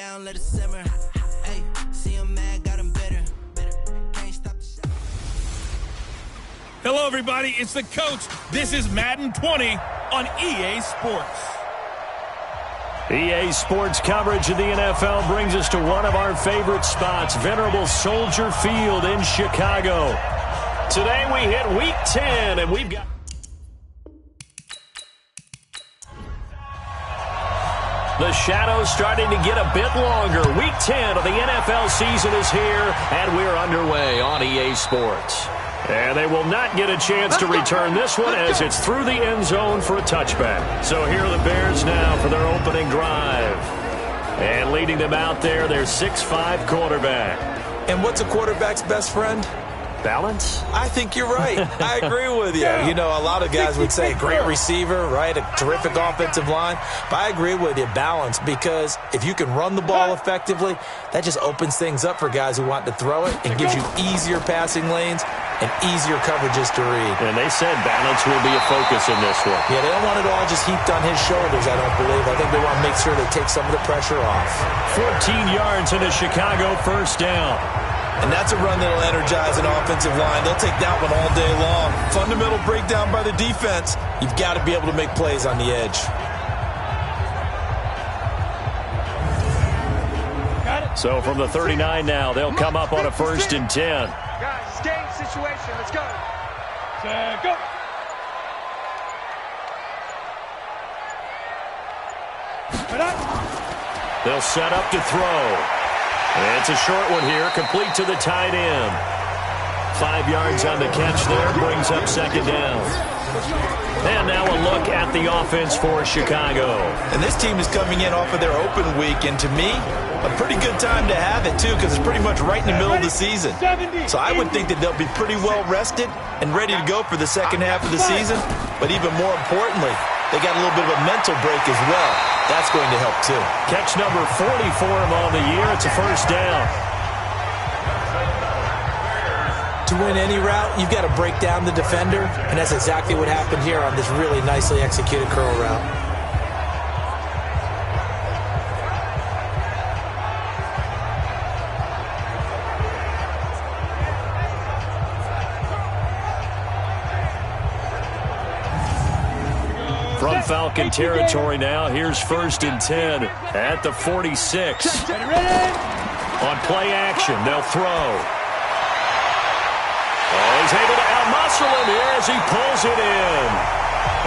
down, let it simmer. Hey, see him mad, got him better. Can't stop the shot. Hello, everybody. It's the coach. This is Madden 20 on EA Sports. EA Sports coverage of the NFL brings us to one of our favorite spots, venerable Soldier Field in Chicago. Today we hit Week 10, and we've got... The shadows starting to get a bit longer. Week 10 of the NFL season is here, and we're underway on EA Sports. And they will not get a chance to return this one as it's through the end zone for a touchback. So here are the Bears now for their opening drive. And leading them out there, their 6'5" quarterback. And what's a quarterback's best friend? Balance? I think you're right. I agree with you. You know, a lot of guys would say great receiver, right? A terrific offensive line. But I agree with you, balance, because if you can run the ball effectively, that just opens things up for guys who want to throw it and gives you easier passing lanes and easier coverages to read. And they said balance will be a focus in this one. Yeah, they don't want it all just heaped on his shoulders, I don't believe. I think they want to make sure they take some of the pressure off. 14 yards in a Chicago first down. And that's a run that'll energize an offensive line. They'll take that one all day long. Fundamental breakdown by the defense. You've got to be able to make plays on the edge. So from the 39 now, they'll come up on a 1st and 10. Guys, it's game situation. Let's go. Go. They'll set up to throw. And it's a short one here, complete to the tight end. 5 yards on the catch there, brings up 2nd down. And now a look at the offense for Chicago. And this team is coming in off of their open week, and to me, a pretty good time to have it, too, because it's pretty much right in the middle of the season. So I would think that they'll be pretty well rested and ready to go for the second half of the season. But even more importantly, they got a little bit of a mental break as well. That's going to help, too. Catch number 40 for him on the year. It's a 1st down. To win any route, you've got to break down the defender, and that's exactly what happened here on this really nicely executed curl route. From Falcon territory now, here's 1st and 10 at the 46. On play action, they'll throw. Oh, he's able to out-muscle him here as he pulls it in.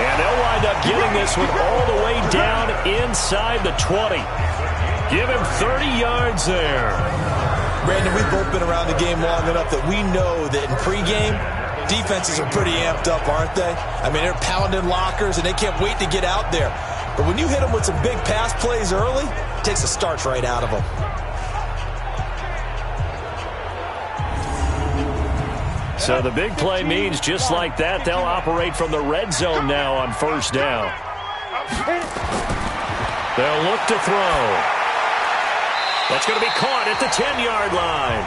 And they'll wind up getting this one all the way down inside the 20. Give him 30 yards there. Brandon, we've both been around the game long enough that we know that in pregame, defenses are pretty amped up, aren't they? I mean, they're pounding lockers, and they can't wait to get out there. But when you hit them with some big pass plays early, it takes the starch right out of them. So the big play means just like that, they'll operate from the red zone now on 1st down. They'll look to throw. That's going to be caught at the 10-yard line.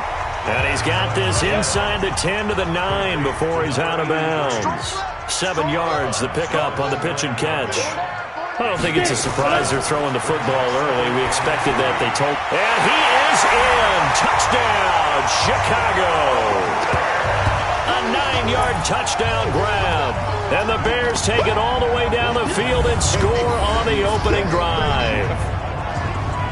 And he's got this inside the 10 to the 9 before he's out of bounds. 7 yards, the pickup on the pitch and catch. I don't think it's a surprise they're throwing the football early. We expected that, they told. And he is in. Touchdown, Chicago. A 9-yard touchdown grab. And the Bears take it all the way down the field and score on the opening drive.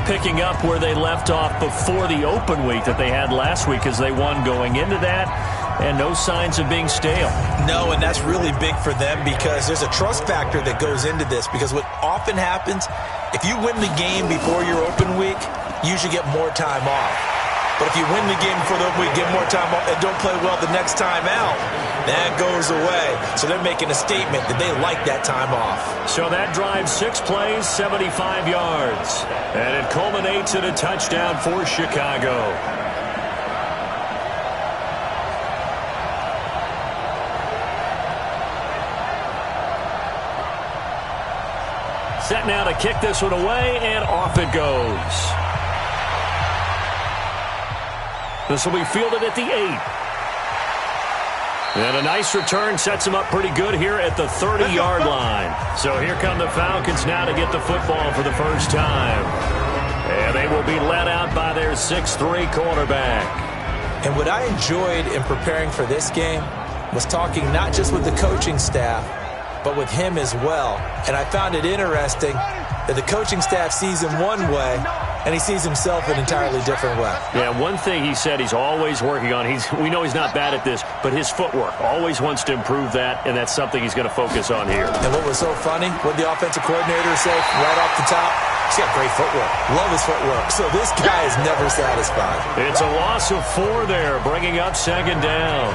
Picking up where they left off before the open week that they had last week as they won going into that, and no signs of being stale. No, and that's really big for them because there's a trust factor that goes into this, because what often happens, if you win the game before your open week, you usually get more time off. But if you win the game before the open week, get more time off, and don't play well the next time out, that goes away. So they're making a statement that they like that time off. So that drives 6 plays, 75 yards. And it culminates in a touchdown for Chicago. Set now to kick this one away, and off it goes. This will be fielded at the 8. And a nice return sets him up pretty good here at the 30-yard line. So here come the Falcons now to get the football for the first time. And And they will be led out by their 6'3" quarterback. And what I enjoyed in preparing for this game was talking not just with the coaching staff, but with him as well. And I found it interesting that the coaching staff sees him one way, and he sees himself an entirely different way. Yeah, one thing he said he's always working on, we know he's not bad at this, but his footwork, always wants to improve that, and that's something he's going to focus on here. And what was so funny, what the offensive coordinator said right off the top, he's got great footwork. Love his footwork. So this guy is never satisfied. It's a loss of 4 there, bringing up 2nd down.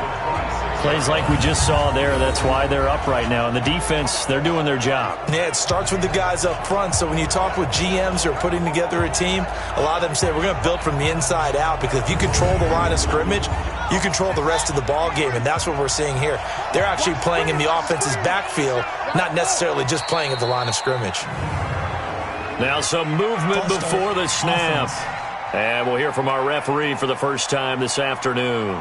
Plays like we just saw there. That's why they're up right now. And the defense, they're doing their job. Yeah, it starts with the guys up front. So when you talk with GMs who are putting together a team, a lot of them say we're going to build from the inside out, because if you control the line of scrimmage, you control the rest of the ball game, and that's what we're seeing here. They're actually playing in the offense's backfield, not necessarily just playing at the line of scrimmage. Now some movement before the snap. And we'll hear from our referee for the first time this afternoon.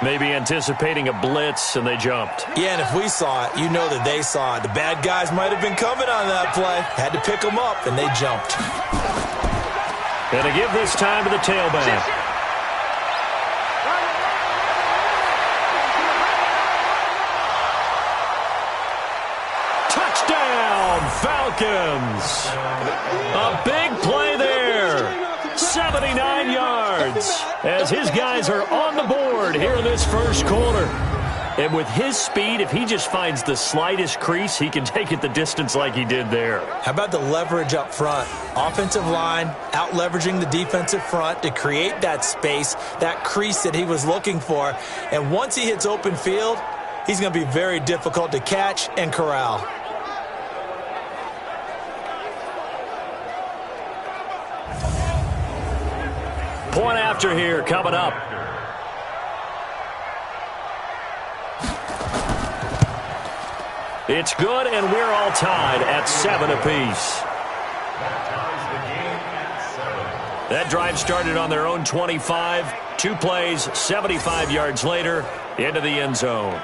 Maybe anticipating a blitz, and they jumped. Yeah, and if we saw it, you know that they saw it. The bad guys might have been coming on that play. Had to pick them up, and they jumped. And to give this time to the tailback. Touchdown, Falcons. A big play there. 79 yards as his guys are on the board here in this first quarter. And with his speed, if he just finds the slightest crease, he can take it the distance like he did there. How about the leverage up front? Offensive line out-leveraging the defensive front to create that space, that crease that he was looking for. And once he hits open field, he's going to be very difficult to catch and corral. Point after here coming up. It's good, and we're all tied at 7 apiece. That drive started on their own 25. 2 plays, 75 yards later, into the end zone.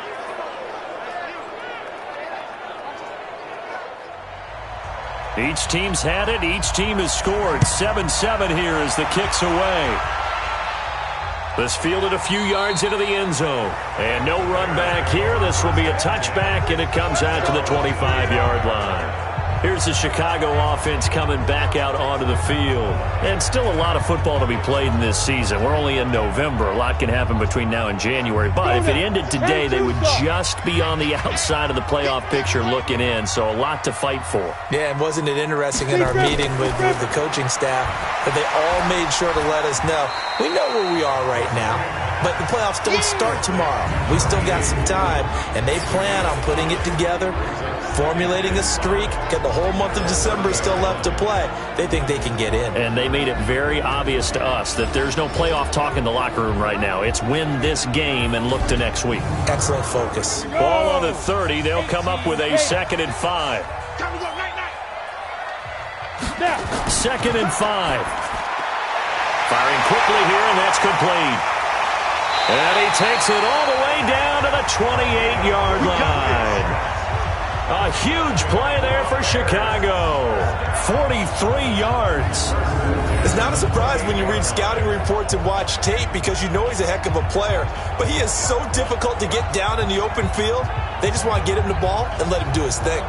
Each team's had it. Each team has scored. 7-7 here as the kick's away. This fielded a few yards into the end zone. And no run back here. This will be a touchback, and it comes out to the 25-yard line. Here's the Chicago offense coming back out onto the field. And still a lot of football to be played in this season. We're only in November. A lot can happen between now and January. But if it ended today, they would just be on the outside of the playoff picture looking in. So a lot to fight for. Yeah, and wasn't it interesting in our meeting with the coaching staff that they all made sure to let us know, we know where we are right now, but the playoffs don't start tomorrow. We still got some time, and they plan on putting it together, formulating a streak, get the whole month of December still left to play. They think they can get in. And they made it very obvious to us that there's no playoff talk in the locker room right now. It's win this game and look to next week. Excellent focus. Ball on the 30. They'll come up with a 2nd and 5. 2nd and 5. Firing quickly here, and that's complete. And he takes it all the way down to the 28-yard line. A huge play there for Chicago. 43 yards. It's not a surprise when you read scouting reports and watch tape, because you know he's a heck of a player. But he is so difficult to get down in the open field. They just want to get him the ball and let him do his thing.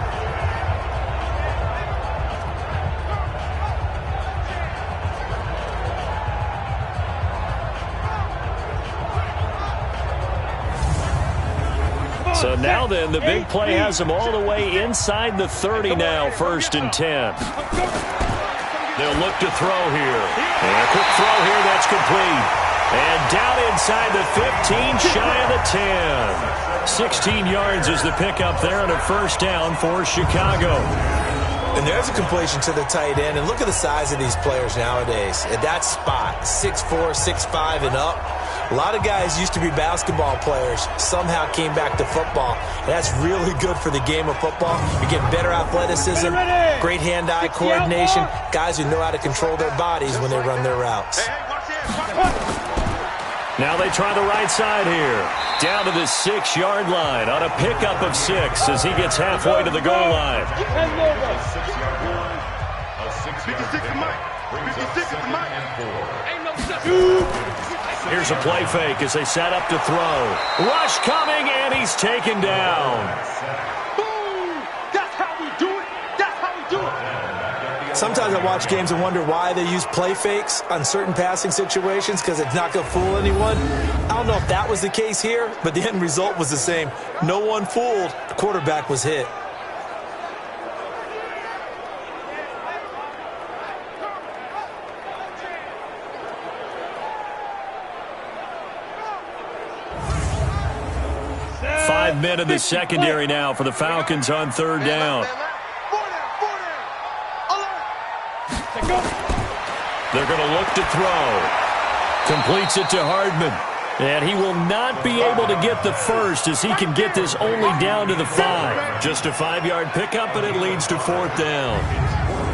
So now then, the big play has them all the way inside the 30 now, 1st and 10. They'll look to throw here. And a quick throw here, that's complete. And down inside the 15, shy of the 10. 16 yards is the pickup there on a 1st down for Chicago. And there's a completion to the tight end. And look at the size of these players nowadays. At that spot, 6'4", 6'5", and up. A lot of guys used to be basketball players, somehow came back to football. And that's really good for the game of football. You're getting better athleticism, great hand-eye coordination, guys who know how to control their bodies when they run their routes. Now they try the right side here. Down to the 6-yard line on a pickup of 6 as he gets halfway to the goal line. Here's a play fake as they set up to throw. Rush coming, and he's taken down. That's how we do it. That's how we do it. Sometimes I watch games and wonder why they use play fakes on certain passing situations, because it's not going to fool anyone. I don't know if that was the case here, but the end result was the same. No one fooled. The quarterback was hit. Five men in the secondary now for the Falcons on third down. They're going to look to throw. Completes it to Hardman. And he will not be able to get the first, as he can get this only down to the 5. Just a 5-yard pickup, and it leads to fourth down.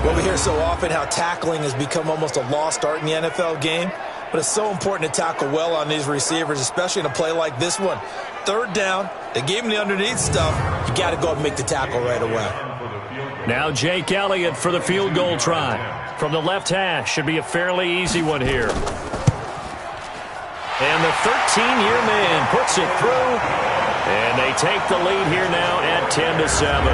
Well, we hear so often how tackling has become almost a lost art in the NFL game. But it's so important to tackle well on these receivers, especially in a play like this one. Third down, they gave him the underneath stuff. You got to go and make the tackle right away. Now Jake Elliott for the field goal try. From the left hash, should be a fairly easy one here. And the 13-year man puts it through. And they take the lead here now at 10-7.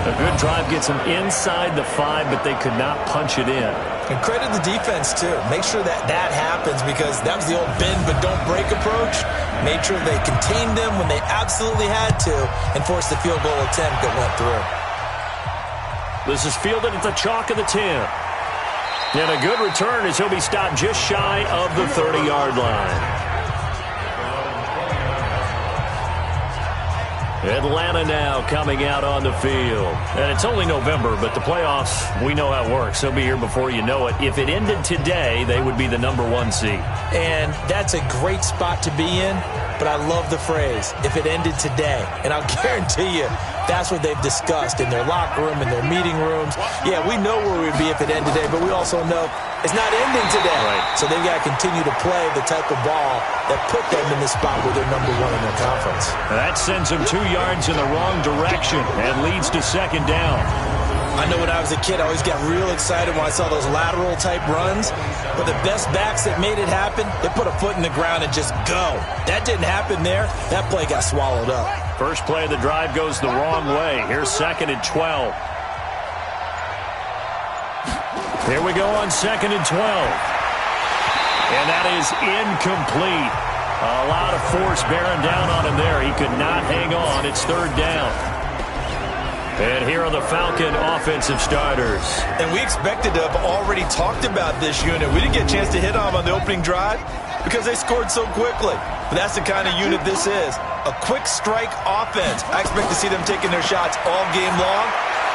A good drive gets them inside the 5, but they could not punch it in. And credit the defense, too. Make sure that that happens, because that was the old bend but don't break approach. Made sure they contained them when they absolutely had to and forced the field goal attempt that went through. This is fielded at the chalk of the 10. And a good return as he'll be stopped just shy of the 30-yard line. Atlanta now coming out on the field. And it's only November, but the playoffs, we know how it works. They'll be here before you know it. If it ended today, they would be the #1 seed. And that's a great spot to be in, but I love the phrase, if it ended today. And I'll guarantee you, that's what they've discussed in their locker room, in their meeting rooms. Yeah, we know where we'd be if it ended today, but we also know it's not ending today. Right. So they've got to continue to play the type of ball that put them in the spot where they're #1 in their conference. That sends them 2 yards in the wrong direction and leads to second down. I know when I was a kid, I always got real excited when I saw those lateral-type runs. But the best backs that made it happen, they put a foot in the ground and just go. That didn't happen there. That play got swallowed up. First play of the drive goes the wrong way. Here's 2nd and 12. Here we go on 2nd and 12. And that is incomplete. A lot of force bearing down on him there. He could not hang on. It's third down. And here are the Falcon offensive starters. And we expected to have already talked about this unit. We didn't get a chance to hit on them on the opening drive because they scored so quickly. But that's the kind of unit this is. A quick strike offense. I expect to see them taking their shots all game long.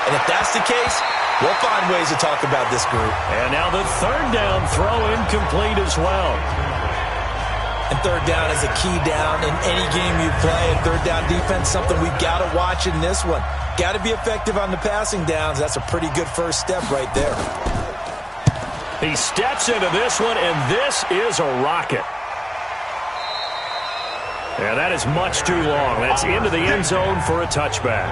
And if that's the case, we'll find ways to talk about this group. And now the third down throw incomplete as well. And third down is a key down in any game you play. And third down defense, something we've got to watch in this one. Got to be effective on the passing downs. That's a pretty good first step right there. He steps into this one, and this is a rocket. And that is much too long. That's into the end zone for a touchback.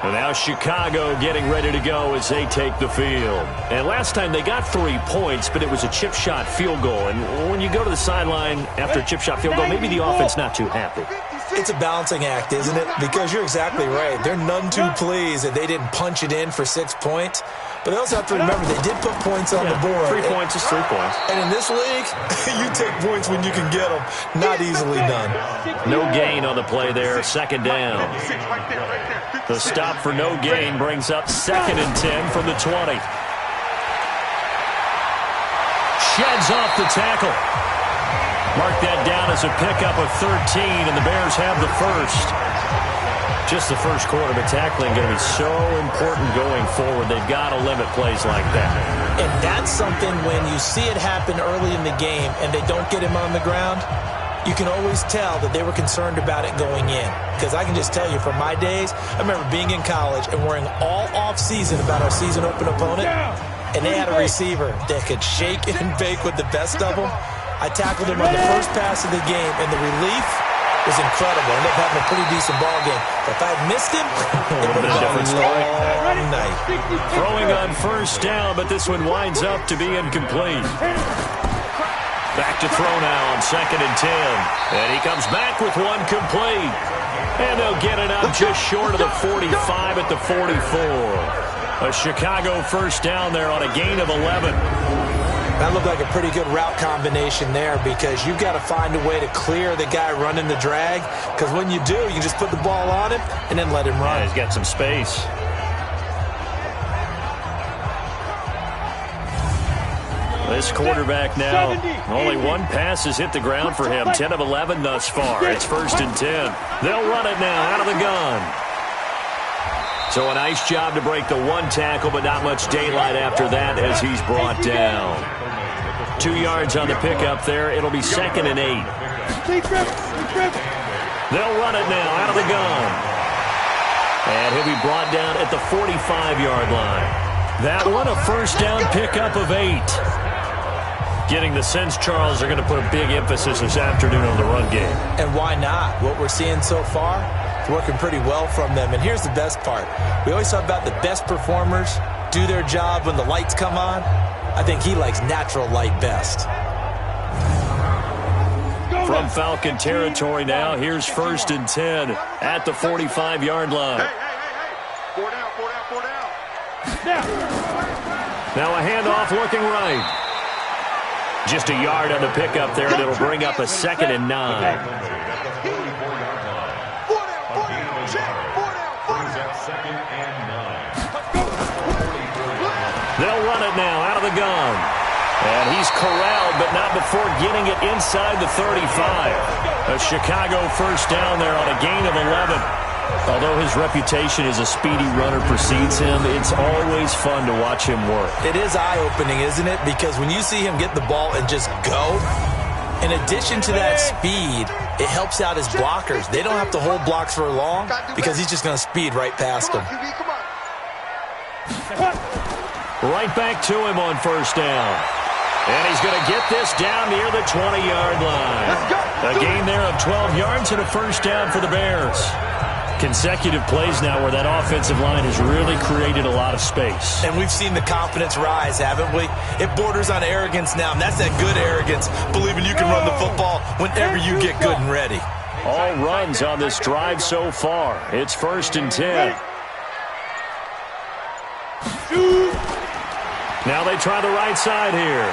And now Chicago getting ready to go as they take the field. And last time they got 3 points, but it was a chip shot field goal. And when you go to the sideline after a chip shot field goal, maybe the offense not too happy. It's a balancing act, isn't it? Because you're exactly right. They're none too pleased that they didn't punch it in for 6 points. But they also have to remember they did put points on the board. 3 points is 3 points. And in this league, you take points when you can get them. Not easily done. No gain on the play there. Second down. The stop for no gain brings up 2nd and 10 from the 20. Sheds off the tackle. Mark that down as a pickup of 13, and the Bears have the first. Just the first quarter, but tackling going to be so important going forward. They've got to limit plays like that. And that's something when you see it happen early in the game and they don't get him on the ground, you can always tell that they were concerned about it going in. Because I can just tell you from my days, I remember being in college and worrying all off-season about our season open opponent, and they had a receiver that could shake and bake with the best of them. I tackled him on the first pass of the game, and the relief was incredible. Ended up having a pretty decent ball game. But if I had missed him, it would have been a different story. long night. Throwing on first down, but this one winds up to be incomplete. Back to throw now on 2nd and 10. And he comes back with one complete. And they'll get it up just short of the 45 at the 44. A Chicago first down there on a gain of 11. That looked like a pretty good route combination there because you've got to find a way to clear the guy running the drag, because when you do, you just put the ball on him and then let him run. Yeah, he's got some space. This quarterback now, only one pass has hit the ground for him. 10 of 11 thus far. It's 1st and 10. They'll run it now out of the gun. So a nice job to break the one tackle, but not much daylight after that as he's brought down. 2 yards on the pickup there. It'll be 2nd and 8. They'll run it now out of the gun. And he'll be brought down at the 45-yard line. That one a first down pickup of 8. Getting the sense, Charles, are going to put a big emphasis this afternoon on the run game. And why not? What we're seeing so far, it's working pretty well from them. And here's the best part. We always talk about the best performers do their job when the lights come on. I think he likes natural light best. From Falcon territory now, here's 1st and 10 at the 45-yard line. Hey. 4 down. Now a handoff looking right. Just a yard on the pickup there, and it'll bring up a 2nd and 9. They'll run it now out of the gun. And he's corralled, but not before getting it inside the 35. A Chicago first down there on a gain of 11. Although his reputation as a speedy runner precedes him, it's always fun to watch him work. It is eye-opening, isn't it? Because when you see him get the ball and just go, in addition to that speed, it helps out his blockers. They don't have to hold blocks for long because he's just going to speed right past them. Right back to him on first down. And he's going to get this down near the 20-yard line. A gain there of 12 yards and a first down for the Bears. Consecutive plays now where that offensive line has really created a lot of space. And we've seen the confidence rise, haven't we? It borders on arrogance now, and that's that good arrogance, believing you can run the football whenever you get good and ready. All runs on this drive so far. It's 1st and 10. Now they try the right side here.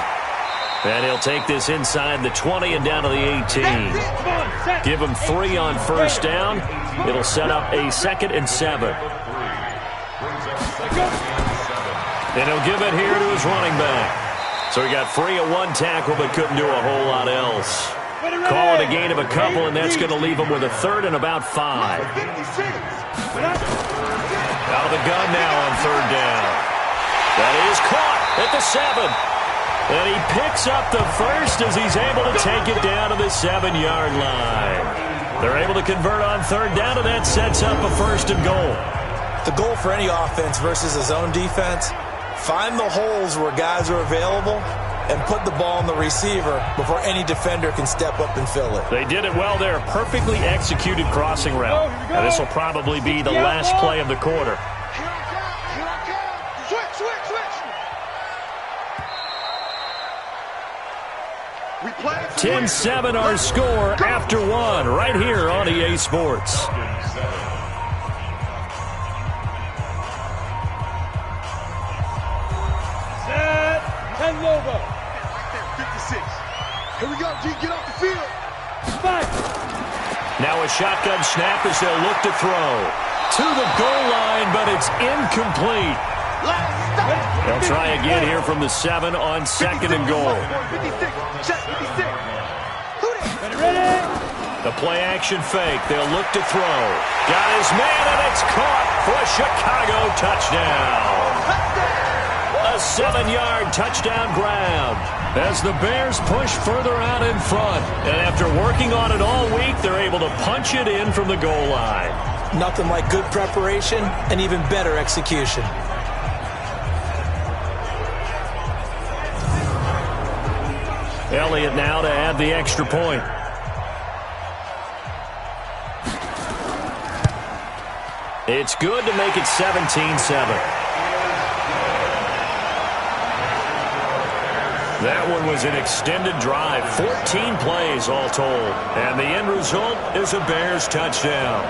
And he'll take this inside the 20 and down to the 18. Give him 3 on first down. It'll set up a 2nd and 7. And he'll give it here to his running back. So he got free of one tackle but couldn't do a whole lot else. Call it a gain of a couple, and that's going to leave him with a 3rd and about 5. Out of the gun now on 3rd down. That is caught at the 7. And he picks up the first as he's able to take it down to the 7-yard line. They're able to convert on 3rd down, and that sets up a 1st and goal. The goal for any offense versus a zone defense, find the holes where guys are available and put the ball on the receiver before any defender can step up and fill it. They did it well there. Perfectly executed crossing route. And this will probably be the last play of the quarter. 10-7 our score after 1 right here on EA Sports. Set and logo. 56. Here we go, G. Get off the field. Fight. Now a shotgun snap as they'll look to throw. To the goal line, but it's incomplete. They'll try again here from the 7 on 2nd and goal. 56. Check 56. The play-action fake. They'll look to throw. Got his man, and it's caught for a Chicago touchdown. A 7-yard touchdown grab as the Bears push further out in front. And after working on it all week, they're able to punch it in from the goal line. Nothing like good preparation and even better execution. Elliott now to add the extra point. It's good to make it 17-7. That one was an extended drive, 14 plays all told. And the end result is a Bears touchdown.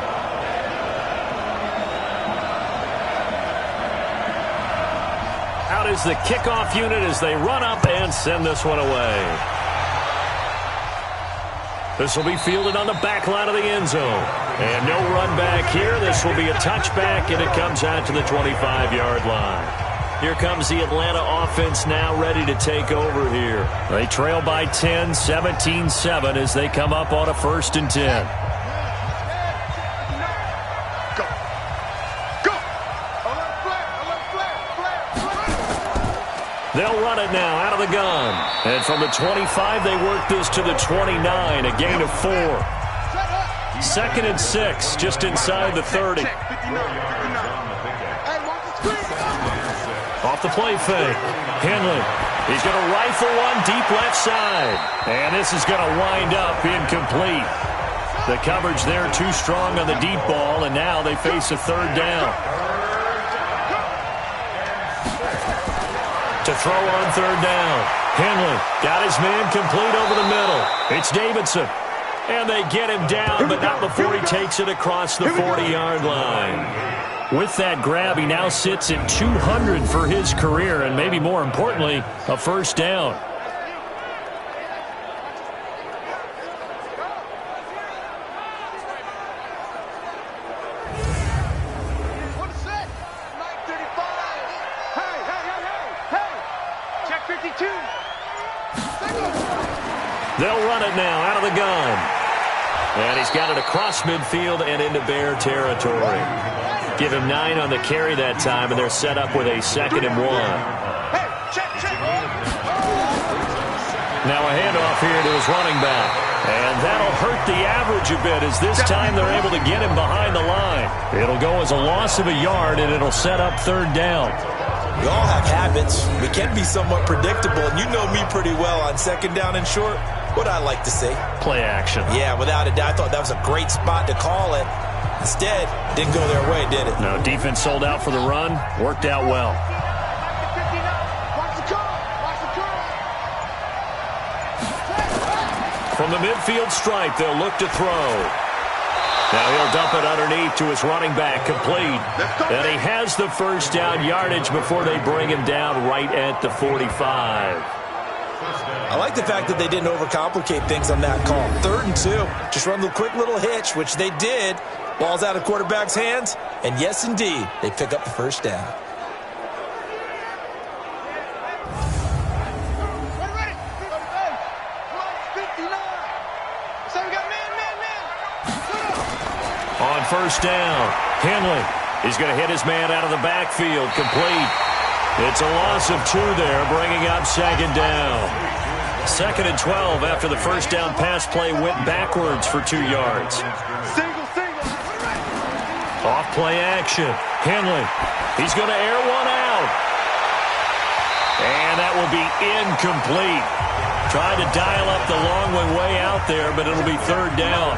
Out is the kickoff unit as they run up and send this one away. This will be fielded on the back line of the end zone. And no run back here. This will be a touchback, and it comes out to the 25-yard line. Here comes the Atlanta offense now ready to take over here. They trail by 10, 17-7 as they come up on a 1st and 10. They'll run it now out of the gun. And from the 25, they work this to the 29, a gain of 4. 2nd and 6, just inside the 30. Off the play fake. Henley. He's going to rifle one deep left side. And this is going to wind up incomplete. The coverage there too strong on the deep ball, and now they face a 3rd down. To throw on 3rd down. Henley got his man complete over the middle. It's Davidson. And they get him down, but not before he takes it across the 40-yard line. With that grab, he now sits at 200 for his career, and maybe more importantly, a 1st down. Check 52. They'll run it now out of the gun. And he's got it across midfield and into Bear territory. Give him 9 on the carry that time, and they're set up with a 2nd and 1. Now a handoff here to his running back. And that'll hurt the average a bit as this time they're able to get him behind the line. It'll go as a loss of a yard, and it'll set up 3rd down. We all have habits. We can be somewhat predictable, and you know me pretty well on 2nd down and short. What I like to say? Play action. Yeah, without a doubt. I thought that was a great spot to call it. Instead, didn't go their way, did it? No, defense sold out for the run. Worked out well. From the midfield stripe, they'll look to throw. Now he'll dump it underneath to his running back, complete. And he has the 1st down yardage before they bring him down right at the 45. I like the fact that they didn't overcomplicate things on that call. 3rd and 2. Just run the quick little hitch, which they did. Ball's out of quarterback's hands. And yes, indeed, they pick up the 1st down. On 1st down, Henley. He's going to hit his man out of the backfield, complete. It's a loss of 2 there, bringing up 2nd down. 2nd and 12 after the 1st down pass play went backwards for 2 yards. Off play action. Henley. He's going to air one out. And that will be incomplete. Tried to dial up the long one way out there, but it'll be 3rd down.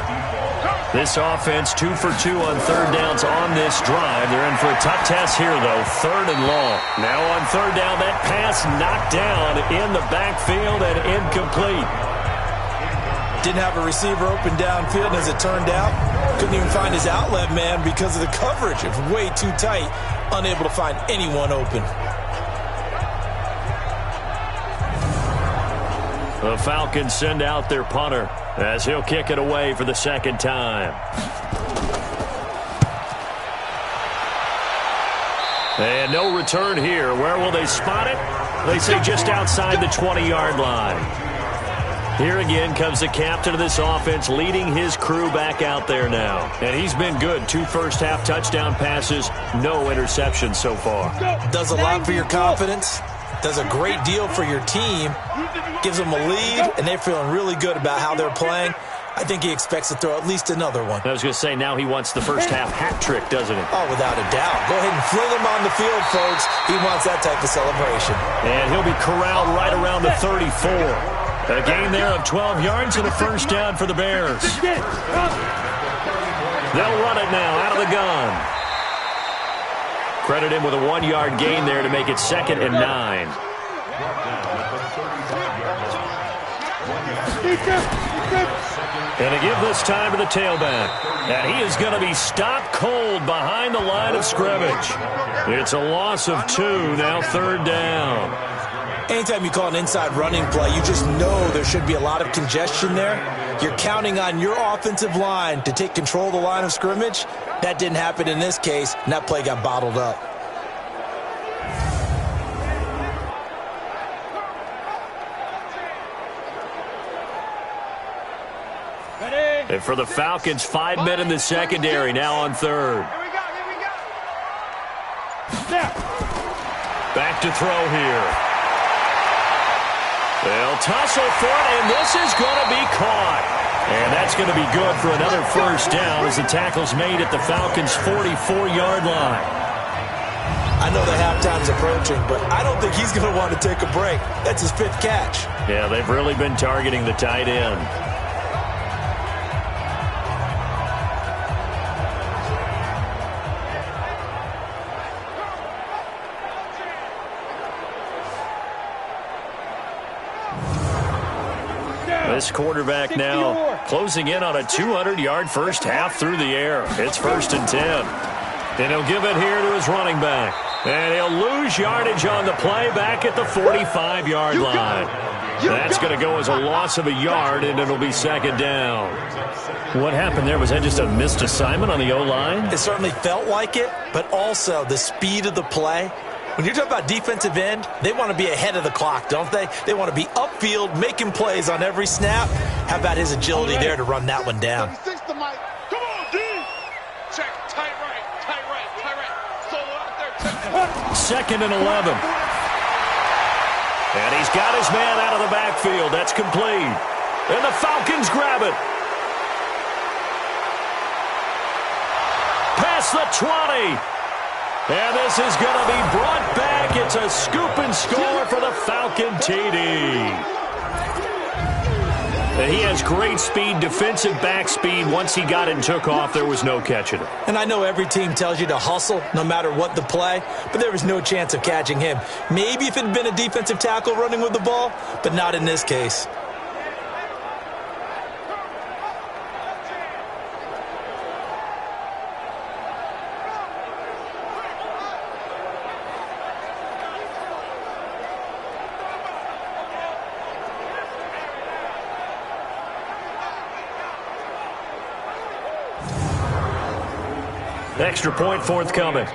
This offense 2 for 2 on 3rd downs on this drive. They're in for a tough test here, though. 3rd and long. Now on 3rd down, that pass knocked down in the backfield and incomplete. Didn't have a receiver open downfield, and as it turned out, couldn't even find his outlet man because of the coverage. It was way too tight, unable to find anyone open. The Falcons send out their punter as he'll kick it away for the 2nd time. And no return here. Where will they spot it? They say just outside the 20-yard line. Here again comes the captain of this offense leading his crew back out there now. And he's been good. 2 first-half touchdown passes, no interceptions so far. Does a lot for your confidence. Does a great deal for your team. Gives them a lead, and they're feeling really good about how they're playing. I think he expects to throw at least another one. I was going to say, now he wants the first-half hat trick, doesn't he? Oh, without a doubt. Go ahead and fling him on the field, folks. He wants that type of celebration. And he'll be corralled right around the 34. A gain there of 12 yards and a 1st down for the Bears. They'll run it now out of the gun. Credit him with a 1-yard gain there to make it 2nd and 9. And to give this time to the tailback. And he is going to be stopped cold behind the line of scrimmage. It's a loss of 2, now 3rd down. Anytime you call an inside running play, you just know there should be a lot of congestion there. You're counting on your offensive line to take control of the line of scrimmage. That didn't happen in this case, and that play got bottled up. And for the Falcons, 5 men in the secondary, now on 3rd. Back to throw here. They'll tussle for it, and this is going to be caught. And that's going to be good for another 1st down as the tackle's made at the Falcons' 44-yard line. I know the halftime's approaching, but I don't think he's going to want to take a break. That's his 5th catch. Yeah, they've really been targeting the tight end. This quarterback now closing in on a 200-yard first half through the air. It's 1st and 10. And he'll give it here to his running back. And he'll lose yardage on the play back at the 45-yard line. That's going to go as a loss of a yard, and it'll be 2nd down. What happened there? Was that just a missed assignment on the O-line? It certainly felt like it, but also the speed of the play. When you're talking about defensive end, they want to be ahead of the clock, don't they? They want to be upfield, making plays on every snap. How about his agility there to run that one down? Come on, D. Check, tight right. Solo out there, check. 2nd and 11. And he's got his man out of the backfield. That's complete. And the Falcons grab it. Past the 20. And this is going to be brought back. It's a scoop and score for the Falcon TD. And he has great speed, defensive back speed. Once he got it and took off, there was no catching it. And I know every team tells you to hustle no matter what the play, but there was no chance of catching him. Maybe if it had been a defensive tackle running with the ball, but not in this case. Extra point forthcoming.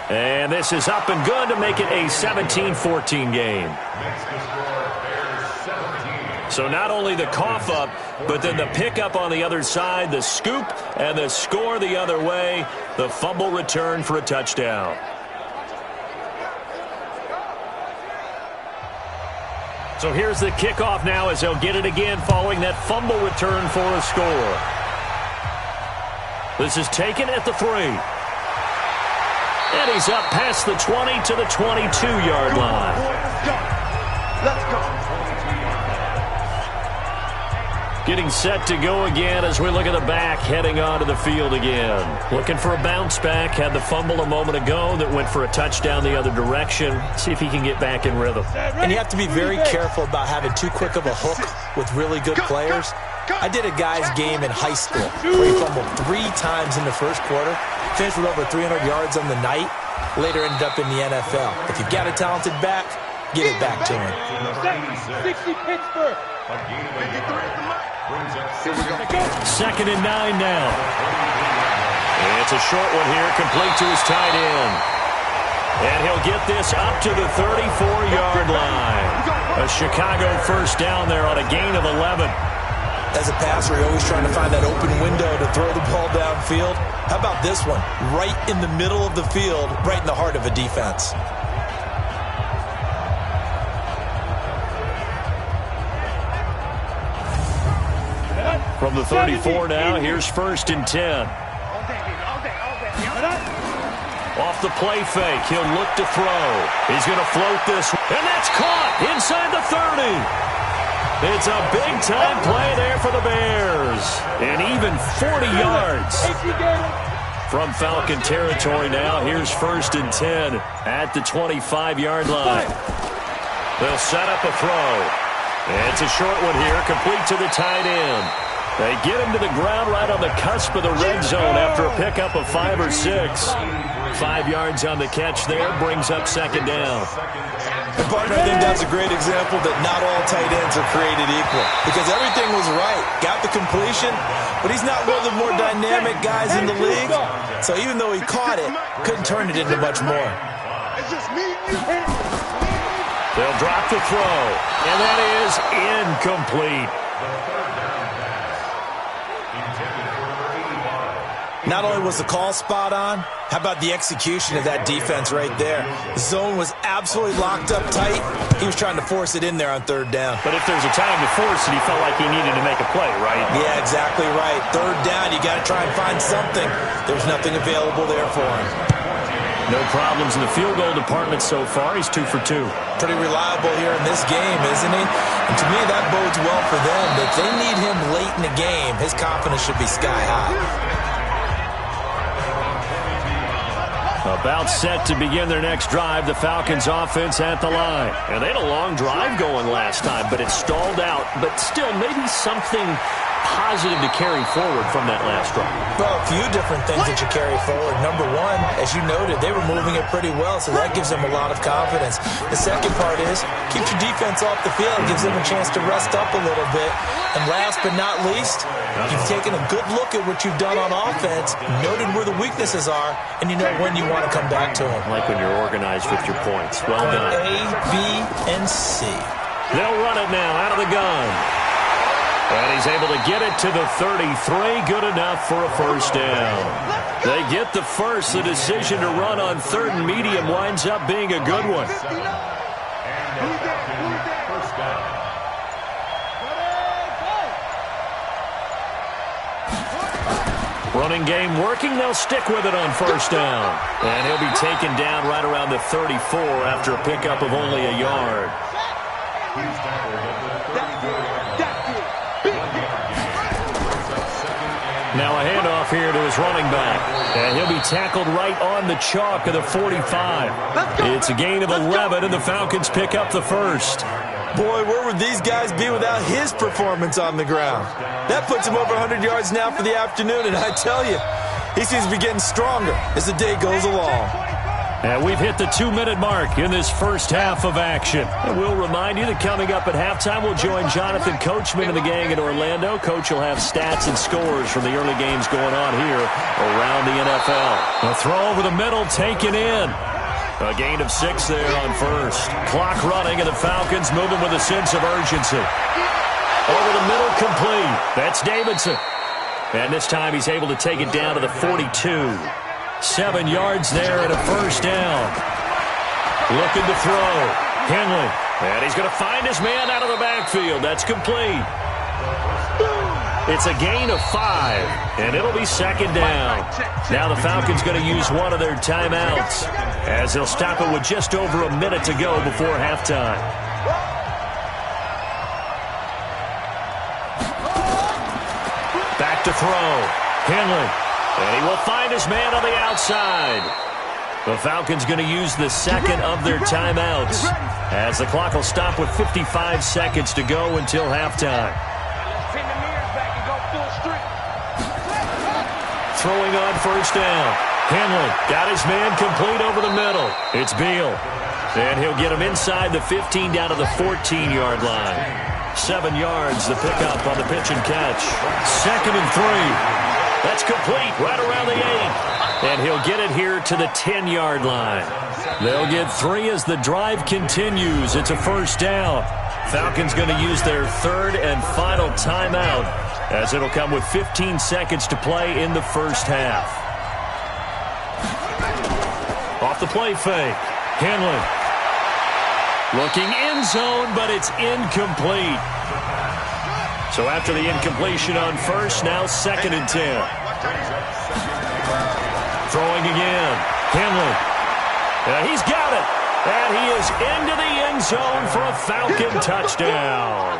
And this is up and good to make it a 17-14 game. So not only the cough up, but then the pickup on the other side, the scoop, and the score the other way. The fumble return for a touchdown. So here's the kickoff now as they'll get it again following that fumble return for a score. This is taken at the 3. And he's up past the 20 to the 22-yard line. Let's go. Getting set to go again as we look at the back heading onto the field again. Looking for a bounce back. Had the fumble a moment ago that went for a touchdown the other direction. See if he can get back in rhythm. And you have to be very careful about having too quick of a hook with really good players. I did a guy's game in high school where he fumbled 3 times in the first quarter, finished with over 300 yards on the night, later ended up in the NFL. If you've got a talented back, give it back to him. 60 Pittsburgh. 2nd and 9 now. And it's a short one here, complete to his tight end. And he'll get this up to the 34-yard line. A Chicago first down there on a gain of 11. As a passer, you're always trying to find that open window to throw the ball downfield. How about this one? Right in the middle of the field, right in the heart of a defense. From the 34 now, here's 1st and 10. Off the play fake, he'll look to throw. He's going to float this, and that's caught inside the 30. It's a big-time play there for the Bears. And even 40 yards from Falcon territory now. Here's 1st and 10 at the 25-yard line. They'll set up a throw. It's a short one here, complete to the tight end. They get him to the ground right on the cusp of the red zone after a pickup of 5 or 6. 5 yards on the catch there, brings up 2nd down. And partner, I think that's a great example that not all tight ends are created equal, because everything was right. Got the completion, but he's not one of the more dynamic guys in the league. So even though he caught it, couldn't turn it into much more. They'll drop the throw, and that is incomplete. Not only was the call spot on, how about the execution of that defense right there? The zone was absolutely locked up tight. He was trying to force it in there on 3rd down. But if there's a time to force it, he felt like he needed to make a play, right? Yeah, exactly right. 3rd down, you got to try and find something. There's nothing available there for him. No problems in the field goal department so far. He's 2 for 2. Pretty reliable here in this game, isn't he? And to me, that bodes well for them. If they need him late in the game, his confidence should be sky high. About set to begin their next drive, the Falcons offense at the line. And they had a long drive going last time, but it stalled out. But still, maybe something positive to carry forward from that last drive. Well, a few different things that you carry forward. Number one, as you noted, they were moving it pretty well, so that gives them a lot of confidence. The second part is, keep your defense off the field. It gives them a chance to rest up a little bit. And last but not least, you've taken a good look at what you've done on offense, noted where the weaknesses are, and you know when you want to come back to them. Like when you're organized with your points. Well done. A, B, and C. They'll run it now out of the gun. And he's able to get it to the 33. Good enough for a 1st down. They get the first. The decision to run on 3rd and medium winds up being a good one. Running game working. They'll stick with it on 1st down. And he'll be taken down right around the 34 after a pickup of only a yard. Now a handoff here to his running back. And he'll be tackled right on the chalk of the 45. It's a gain of 11, and the Falcons pick up the 1st. Boy, where would these guys be without his performance on the ground? That puts him over 100 yards now for the afternoon, and I tell you, he seems to be getting stronger as the day goes along. And we've hit the 2-minute mark in this first half of action. And we'll remind you that coming up at halftime, we'll join Jonathan Coachman and the gang in Orlando. Coach will have stats and scores from the early games going on here around the NFL. A throw over the middle taken in. A gain of 6 there on 1st. Clock running, and the Falcons moving with a sense of urgency. Over the middle, complete. That's Davidson. And this time he's able to take it down to the 42. 7 yards there and a 1st down. Looking to throw. Henley. And he's going to find his man out of the backfield. That's complete. It's a gain of 5, and it'll be 2nd down. Now the Falcons going to use one of their timeouts as they'll stop it with just over a minute to go before halftime. Back to throw. Henley. And he will find his man on the outside. The Falcons going to use the 2nd of their timeouts as the clock will stop with 55 seconds to go until halftime. Throwing on 1st down. Henley got his man complete over the middle. It's Beal. And he'll get him inside the 15 down to the 14-yard line. 7 yards the pickup on the pitch and catch. 2nd and 3. That's complete right around the 8. And he'll get it here to the 10-yard line. They'll get 3 as the drive continues. It's a 1st down. Falcons going to use their 3rd and final timeout as it'll come with 15 seconds to play in the first half. Off the play fake. Henley. Looking end zone, but it's incomplete. So after the incompletion on 1st, now 2nd and 10. Throwing again. Henley. He's got it. And he is into the end zone for a Falcon touchdown.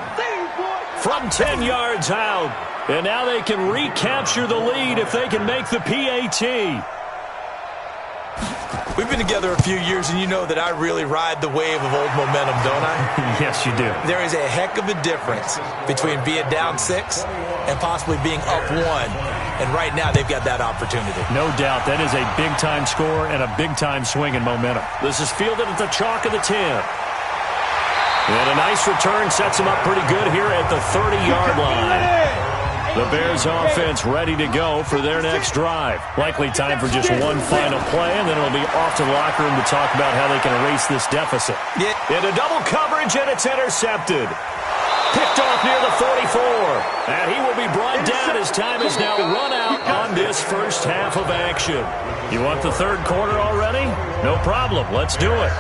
from 10 yards out. And now they can recapture the lead if they can make the PAT. We've been together a few years, and you know that I really ride the wave of old momentum, don't I? Yes, you do. There is a heck of a difference between being down 6 and possibly being up 1. And right now, they've got that opportunity. No doubt. That is a big-time score and a big-time swing in momentum. This is fielded at the chalk of the 10. And a nice return sets them up pretty good here at the 30-yard line. The Bears offense ready to go for their next drive. Likely time for just one final play, and then it'll be off to the locker room to talk about how they can erase this deficit. Into double coverage, and it's intercepted. Picked off near the 44. And he will be brought down as time is now run out on this first half of action. You want the third quarter already? No problem. Let's do it.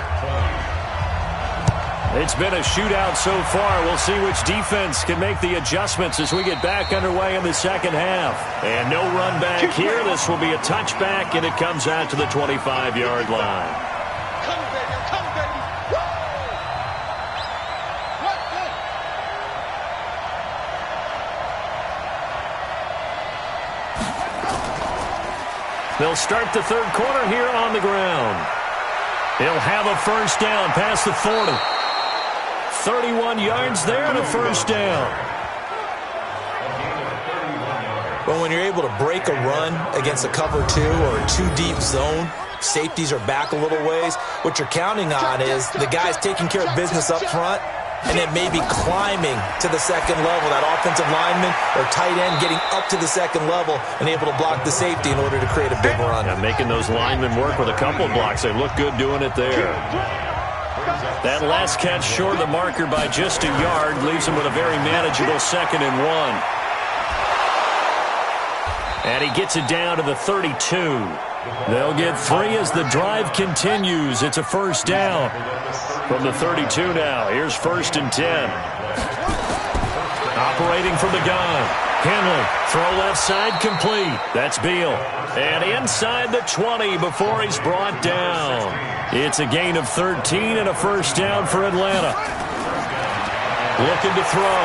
It's been a shootout so far. We'll see which defense can make the adjustments as we get back underway in the second half. And no run back here. This will be a touchback, and it comes out to the 25-yard line. Come, baby. Come, baby. They'll start the third quarter here on the ground. He'll have a first down past the 40. 31 yards there and a first down. Well, when you're able to break a run against a cover 2 or a 2-deep zone, safeties are back a little ways. What you're counting on is the guys taking care of business up front and then maybe climbing to the second level, that offensive lineman or tight end getting up to the second level and able to block the safety in order to create a big run. Yeah, making those linemen work with a couple of blocks. They look good doing it there. That last catch short of the marker by just a yard leaves him with a very manageable 2nd and 1. And he gets it down to the 32. They'll get 3 as the drive continues. It's a first down from the 32 now. Here's 1st and 10. Operating from the gun. Henley, throw left side complete. That's Beal. And inside the 20 before he's brought down. It's a gain of 13 and a first down for Atlanta. Looking to throw.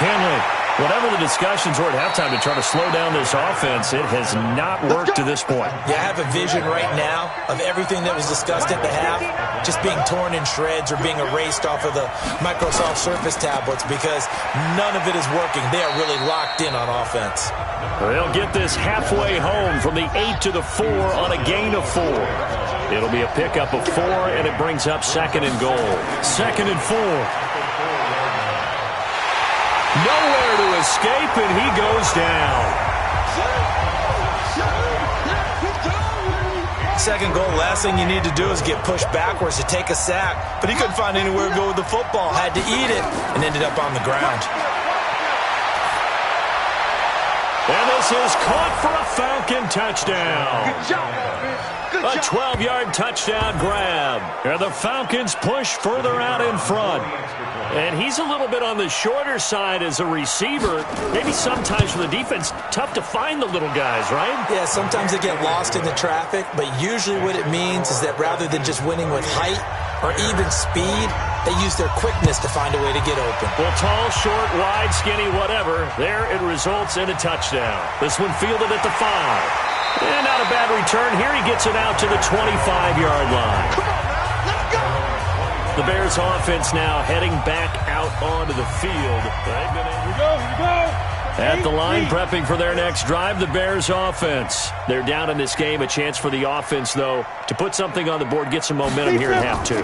Henley. Whatever the discussions were at halftime to try to slow down this offense, it has not worked to this point. Yeah, I have a vision right now of everything that was discussed at the half just being torn in shreds or being erased off of the Microsoft Surface tablets because none of it is working. They are really locked in on offense. They'll get this halfway home from the 8 to the 4 on a gain of 4. It'll be a pickup of 4, and it brings up 2nd and goal. 2nd and 4. Nowhere to escape, and he goes down. Second goal, last thing you need to do is get pushed backwards to take a sack. But he couldn't find anywhere to go with the football. Had to eat it and ended up on the ground. And this is caught for a Falcon touchdown. Good job, man. Good A job. 12-yard touchdown grab. And the Falcons push further out in front. And he's a little bit on the shorter side as a receiver. Maybe sometimes for the defense, tough to find the little guys, right? Yeah, sometimes they get lost in the traffic, but usually what it means is that rather than just winning with height or even speed, they use their quickness to find a way to get open. Well, tall, short, wide, skinny, whatever, there it results in a touchdown. This one fielded at the 5. And not a bad return here. He gets it out to the 25-yard line. Come on, man. Let's go. The Bears offense now heading back out onto the field. They've been able Here we go. at the line, prepping for their next drive, the Bears offense. They're down in this game. A chance for the offense, though, to put something on the board, get some momentum here in half 2.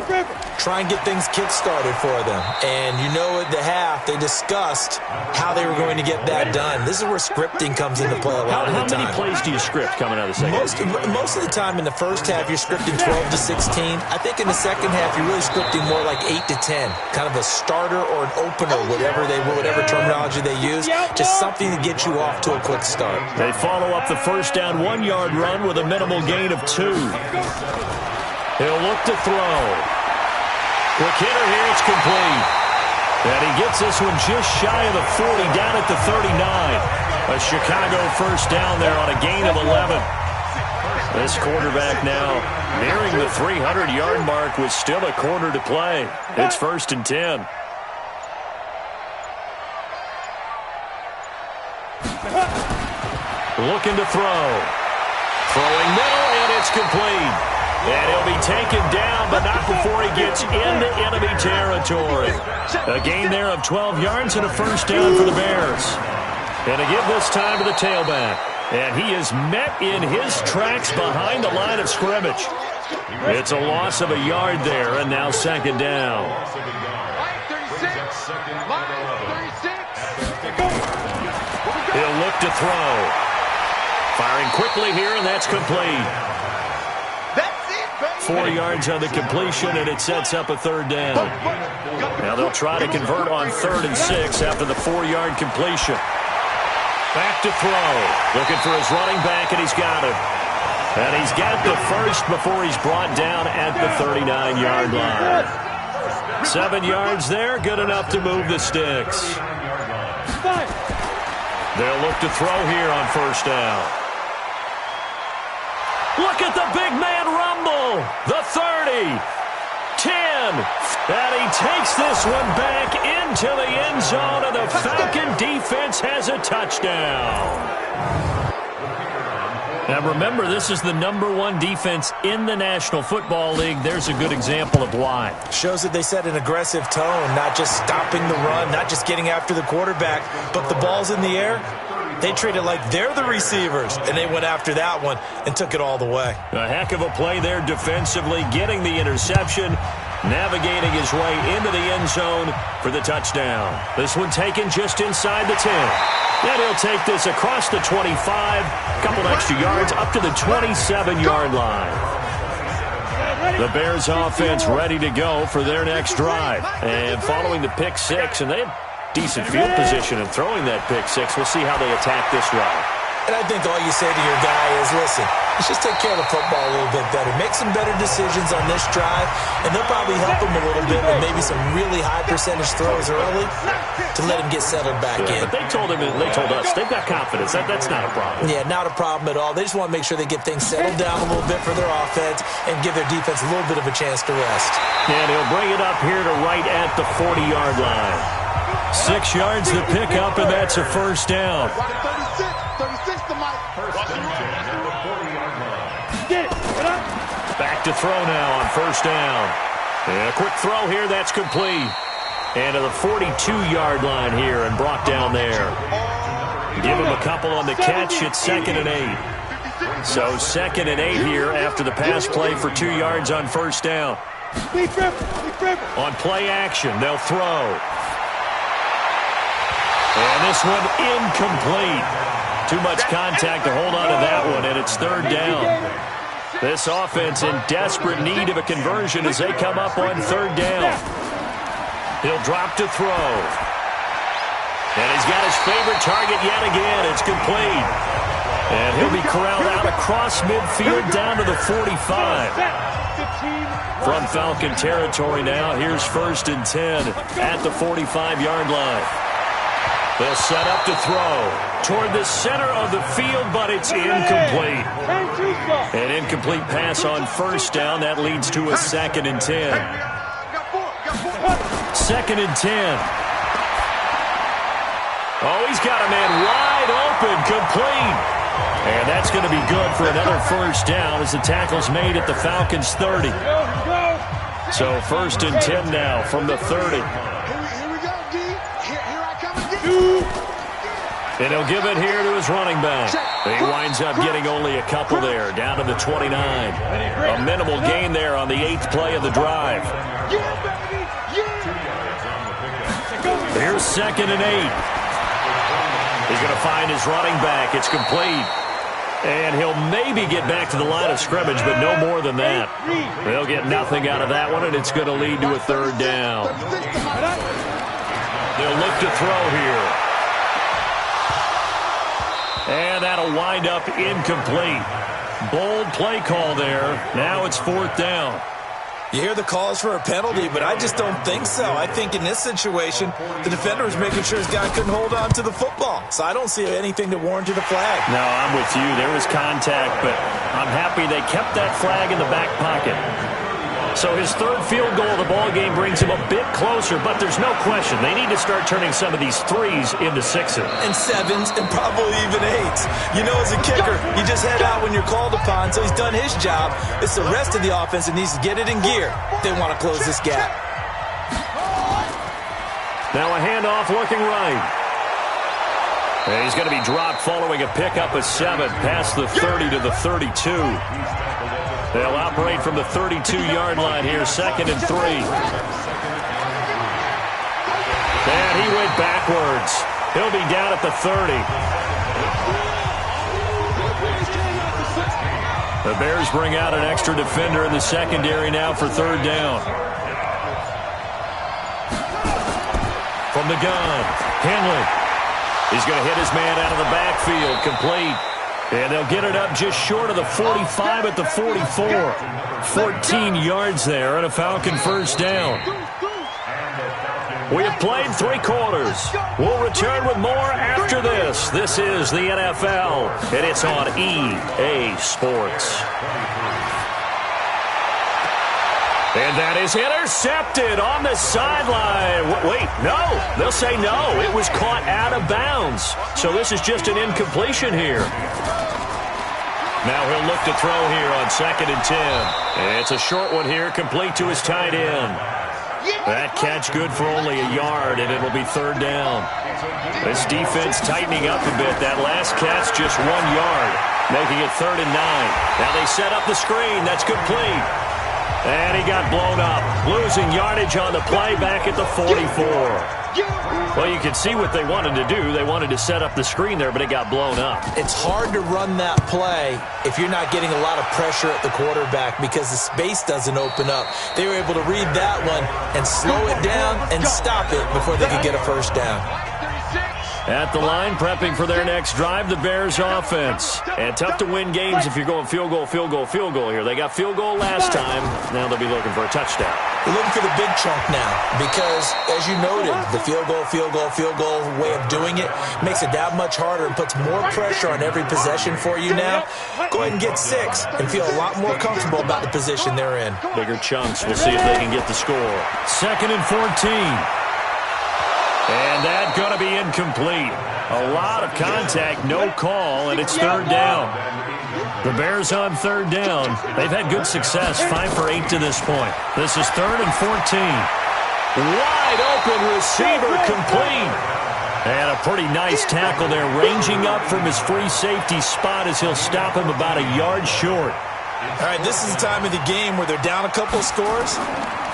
Try and get things kick-started for them. And you know at the half, they discussed how they were going to get that done. This is where scripting comes into play a lot of the time. How many plays do you script coming out of the second? Most of the time in the first half, you're scripting 12 to 16. I think in the second half, you're really scripting more like 8 to 10. Kind of a starter or an opener, whatever terminology they use. Just something to get you off to a quick start. They follow up the first down 1-yard run with a minimal gain of 2. He'll look to throw. Quick hitter here, it's complete. And he gets this one just shy of the 40, down at the 39. A Chicago first down there on a gain of 11. This quarterback now nearing the 300-yard mark with still a quarter to play. It's 1st and 10. Looking to throw. Throwing middle, and it's complete. And he'll be taken down, but not before he gets into enemy territory. A gain there of 12 yards and a first down for the Bears. And to give this time to the tailback. And he is met in his tracks behind the line of scrimmage. It's a loss of a yard there, and now second down. He'll look to throw. Firing quickly here, and that's complete. 4 yards on the completion, and it sets up a third down. Now they'll try to convert on 3rd and 6 after the 4-yard completion. Back to throw. Looking for his running back, and he's got him. And he's got the first before he's brought down at the 39-yard line. 7 yards there, good enough to move the sticks. They'll look to throw here on first down. Look at the big man rumble. The 30, 10, and he takes this one back into the end zone, and the Falcon defense has a touchdown. Now remember, this is the #1 defense in the National Football League. There's a good example of why. Shows that they set an aggressive tone, not just stopping the run, not just getting after the quarterback, but the ball's in the air. They treat it like they're the receivers, and they went after that one and took it all the way. A heck of a play there defensively, getting the interception, navigating his way into the end zone for the touchdown. This one taken just inside the 10. And he'll take this across the 25, a couple extra yards up to the 27-yard line. The Bears offense ready to go for their next drive. And following the pick six, and they have decent field position in throwing that pick six. We'll see how they attack this route. And I think all you say to your guy is, listen, let's just take care of the football a little bit better. Make some better decisions on this drive, and they'll probably help him a little bit with maybe some really high percentage throws early to let him get settled back in. But they told us, they've got confidence. That's not a problem. Yeah, not a problem at all. They just want to make sure they get things settled down a little bit for their offense and give their defense a little bit of a chance to rest. And he'll bring it up here to right at the 40-yard line. 6 yards to pick up, and that's a first down. 36 to Mike. Back to throw now on first down. And a quick throw here, that's complete. And to the 42-yard line here and brought down there. Give him a couple on the catch. It's 2nd and 8. So 2nd and 8 here after the pass play for 2 yards on first down. On play action, they'll throw. And this one incomplete. Too much contact to hold on to that one, and it's 3rd down. This offense in desperate need of a conversion as they come up on 3rd down. He'll drop to throw. And he's got his favorite target yet again. It's complete. And he'll be corralled out across midfield down to the 45. From Falcon territory now, here's 1st and 10 at the 45-yard line. They'll set up to throw toward the center of the field, but it's incomplete. An incomplete pass on first down. That leads to a 2nd and 10. 2nd and 10. Oh, he's got a man wide open, complete. And that's going to be good for another first down as the tackle's made at the Falcons' 30. So 1st and 10 now from the 30. And he'll give it here to his running back. He winds up getting only a couple there, down to the 29. A minimal gain there on the 8th play of the drive. Here's 2nd and 8. He's going to find his running back. It's complete. And he'll maybe get back to the line of scrimmage, but no more than that. They'll get nothing out of that one, and it's going to lead to a 3rd down. They'll look to throw here. And that'll wind up incomplete. Bold play call there. Now it's 4th down. You hear the calls for a penalty, but I just don't think so. I think in this situation, the defender was making sure his guy couldn't hold on to the football. So I don't see anything that warranted a flag. No, I'm with you. There was contact, but I'm happy they kept that flag in the back pocket. So his third field goal of the ball game brings him a bit closer, but there's no question they need to start turning some of these threes into sixes. And sevens, and probably even eights. You know, as a kicker, you just head out when you're called upon, so he's done his job. It's the rest of the offense that needs to get it in gear if they want to close this gap. Now a handoff looking right. And he's going to be dropped following a pickup of 7 past the 30 to the 32. They'll operate from the 32-yard line here, 2nd and 3. And he went backwards. He'll be down at the 30. The Bears bring out an extra defender in the secondary now for 3rd down. From the gun, Henley. He's going to hit his man out of the backfield, complete. And they'll get it up just short of the 45 at the 44. 14 yards there and a Falcon 1st down. We have played 3 quarters. We'll return with more after this. This is the NFL, and it's on EA Sports. And that is intercepted on the sideline. Wait, no. They'll say no. It was caught out of bounds. So this is just an incompletion here. Now he'll look to throw here on 2nd and 10. And it's a short one here, complete to his tight end. That catch good for only a yard, and it'll be 3rd down. This defense tightening up a bit. That last catch just 1 yard, making it 3rd and 9. Now they set up the screen. That's complete. And he got blown up, losing yardage on the play back at the 44. Well, you can see what they wanted to do. They wanted to set up the screen there, but it got blown up. It's hard to run that play if you're not getting a lot of pressure at the quarterback because the space doesn't open up. They were able to read that one and slow it down and stop it before they could get a 1st down. At the line, prepping for their next drive, the Bears offense. And tough to win games if you're going field goal, field goal, field goal here. They got field goal last time. Now they'll be looking for a touchdown. They're looking for the big chunk now because, as you noted, the field goal way of doing it makes it that much harder and puts more pressure on every possession for you now. Go ahead and get 6 and feel a lot more comfortable about the position they're in. Bigger chunks. We'll see if they can get the score. 2nd and 14. And that's going to be incomplete. A lot of contact, no call, and it's 3rd down. The Bears on 3rd down. They've had good success, 5 for 8 to this point. This is 3rd and 14. Wide open receiver, complete. And a pretty nice tackle there, ranging up from his free safety spot as he'll stop him about a yard short. All right, this is the time of the game where they're down a couple of scores.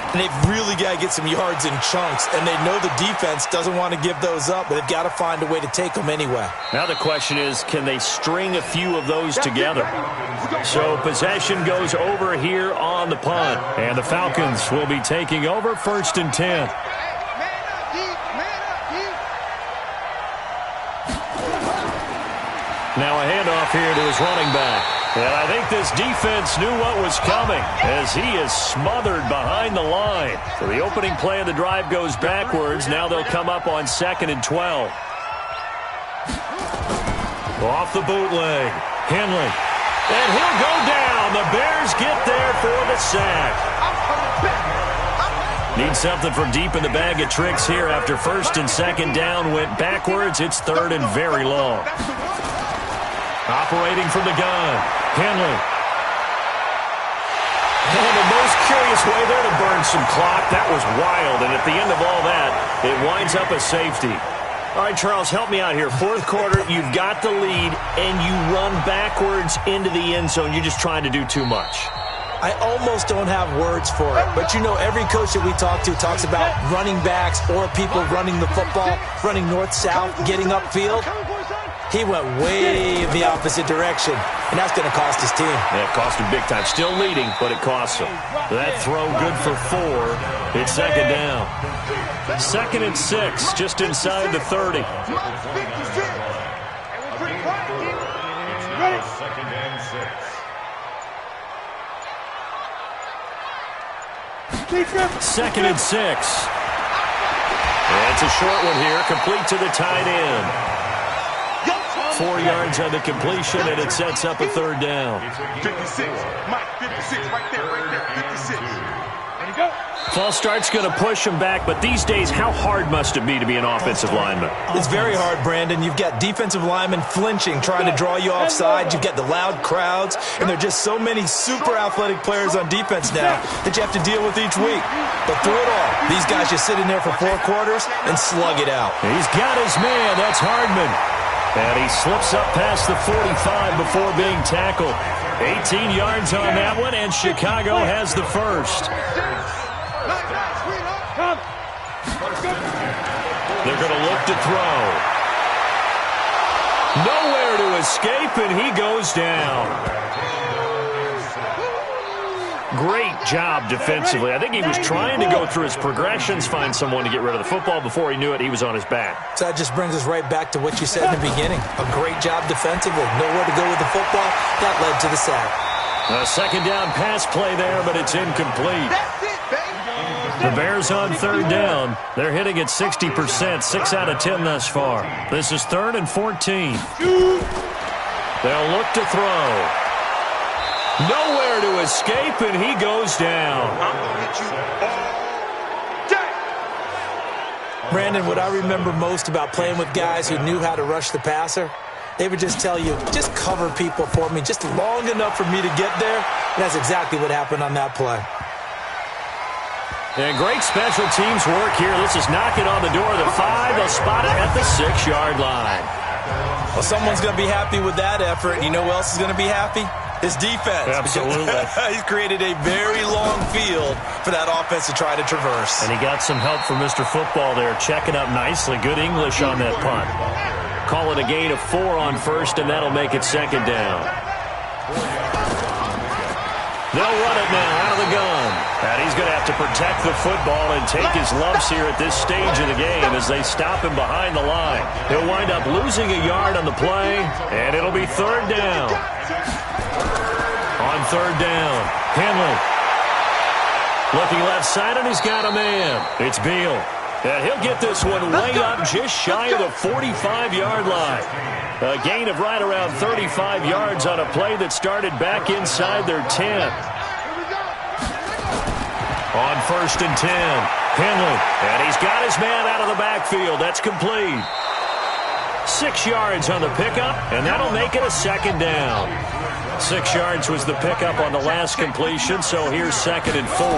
And they've really got to get some yards in chunks. And they know the defense doesn't want to give those up, but they've got to find a way to take them anyway. Now the question is, can they string a few of those together? So possession goes over here on the punt. And the Falcons will be taking over 1st and 10. Now a handoff here to his running back. And I think this defense knew what was coming as he is smothered behind the line. So the opening play of the drive goes backwards. Now they'll come up on 2nd and 12. Off the bootleg. Henley. And he'll go down. The Bears get there for the sack. Need something from deep in the bag of tricks here after 1st and 2nd down went backwards. It's 3rd and very long. Operating from the gun, Henley. And the most curious way there to burn some clock. That was wild, and at the end of all that, it winds up a safety. All right, Charles, help me out here. 4th quarter, you've got the lead, and you run backwards into the end zone. You're just trying to do too much. I almost don't have words for it, but you know every coach that we talk to talks about running backs or people running the football, running north-south, getting upfield. He went way in the opposite direction, and that's going to cost his team. Yeah, it cost him big time. Still leading, but it costs him. That throw good for 4. It's 2nd down. 2nd and 6, just inside the 30. 2nd and 6. And it's a short one here, complete to the tight end. 4 yards on the completion, and it sets up a 3rd down. 56. Mike, 56, right there, 56. False start's going to push him back, but these days, how hard must it be to be an offensive lineman? It's very hard, Brandon. You've got defensive linemen flinching, trying to draw you offside. You've got the loud crowds, and there are just so many super athletic players on defense now that you have to deal with each week. But through it all, these guys just sit in there for 4 quarters and slug it out. He's got his man. That's Hardman. And he slips up past the 45 before being tackled. 18 yards on that one, and Chicago has the first. They're going to look to throw. Nowhere to escape, and he goes down. Great job defensively. I think he was trying to go through his progressions, find someone to get rid of the football. Before he knew it, he was on his back. So that just brings us right back to what you said in the beginning. A great job defensively. Nowhere to go with the football. That led to the sack. A second down pass play there, but it's incomplete. The Bears on third down. They're hitting at 60%, 6 out of 10 thus far. This is 3rd and 14. They'll look to throw. Nowhere to escape, and he goes down. Brandon, what I remember most about playing with guys who knew how to rush the passer, they would just tell you, just cover people for me, just long enough for me to get there. And that's exactly what happened on that play. And great special teams work here. This is knocking on the door of the 5. They'll spot it at the 6-yard line. Well, someone's going to be happy with that effort. And you know who else is going to be happy? His defense. Absolutely. He's created a very long field for that offense to try to traverse. And he got some help from Mr. Football there, checking up nicely. Good English on that punt. Call it a gain of 4 on first, and that'll make it second down. They'll run it now out of the gun. And he's going to have to protect the football and take his lumps here at this stage of the game as they stop him behind the line. He'll wind up losing a yard on the play, and it'll be 3rd down. On 3rd down, Henley. Looking left side, and he's got a man. It's Beal. And he'll get this one way up just shy of the 45-yard line. A gain of right around 35 yards on a play that started back inside their 10. On 1st and 10, Henley. And he's got his man out of the backfield. That's complete. 6 yards on the pickup, and that'll make it a second down. 6 yards was the pickup on the last completion, so here's 2nd and 4.